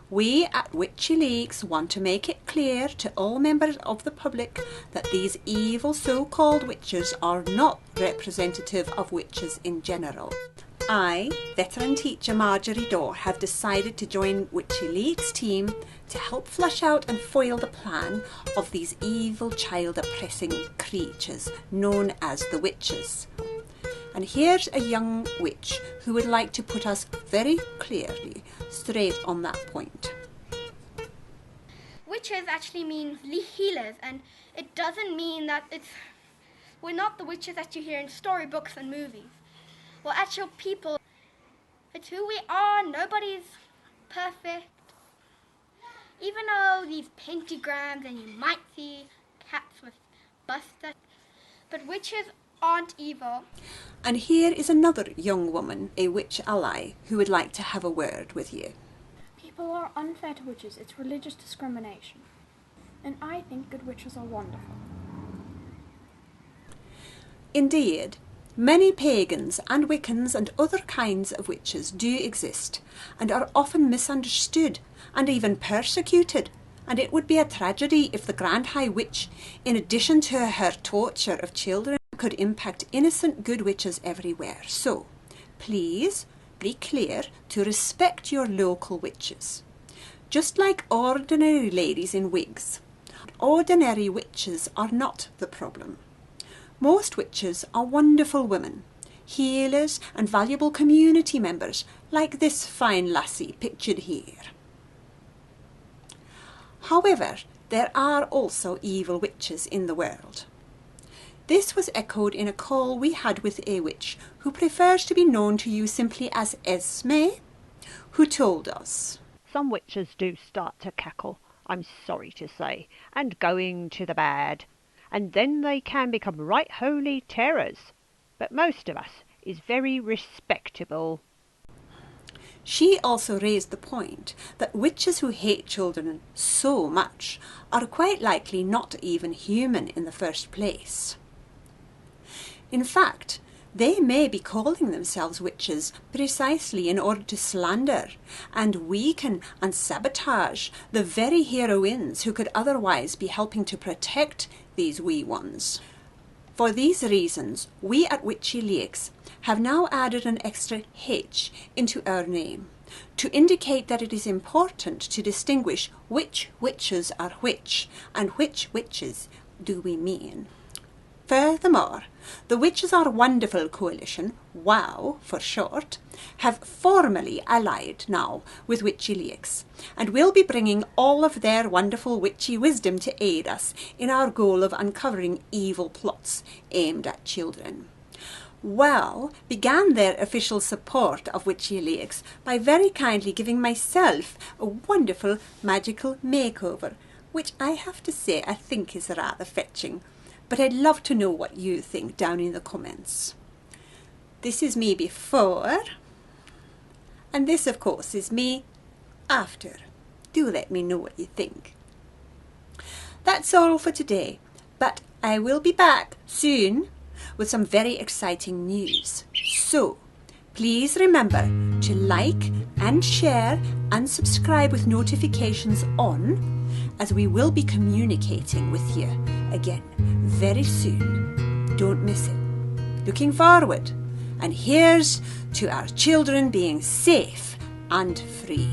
We at Whitchileaks want to make it clear to all members of the public that these evil so-called witches are not representative of witches in general. I, veteran teacher Marjorie Daw, have decided to join Whitchileaks' team to help flush out and foil the plan of these evil child-oppressing creatures known as the witches. And here's a young witch who would like to put us very clearly straight on that point. Witches actually mean healers, and it doesn't mean that we're not the witches that you hear in storybooks and movies. We're actual people. It's who we are. Nobody's perfect. Even though these pentagrams and you might see cats with busts, but witches aren't evil. And here is another young woman, a witch ally, who would like to have a word with you. People are unfair to witches. It's religious discrimination. And I think good witches are wonderful. Indeed, many pagans and Wiccans and other kinds of witches do exist and are often misunderstood and even persecuted. And it would be a tragedy if the Grand High Witch, in addition to her torture of children, could impact innocent good witches everywhere. So, please be clear to respect your local witches. Just like ordinary ladies in wigs, ordinary witches are not the problem. Most witches are wonderful women, healers and valuable community members, like this fine lassie pictured here. However, there are also evil witches in the world. This was echoed in a call we had with a witch who prefers to be known to you simply as Esme, who told us, "Some witches do start to cackle, I'm sorry to say, and going to the bad, and then they can become right holy terrors. But most of us is very respectable." She also raised the point that witches who hate children so much are quite likely not even human in the first place. In fact, they may be calling themselves witches precisely in order to slander and weaken and sabotage the very heroines who could otherwise be helping to protect these wee ones. For these reasons, we at Whitchileaks have now added an extra H into our name to indicate that it is important to distinguish which witches are which and which witches do we mean. Furthermore, the Witches Are Wonderful Coalition, WOW for short, have formally allied now with Whitchileaks and will be bringing all of their wonderful witchy wisdom to aid us in our goal of uncovering evil plots aimed at children. WOW began their official support of Whitchileaks by very kindly giving myself a wonderful magical makeover, which I have to say I think is rather fetching. But I'd love to know what you think down in the comments. This is me before, and this of course is me after. Do let me know what you think. That's all for today, but I will be back soon with some very exciting news. So, please remember to like and share and subscribe with notifications on, as we will be communicating with you again very soon. Don't miss it. Looking forward. And here's to our children being safe and free.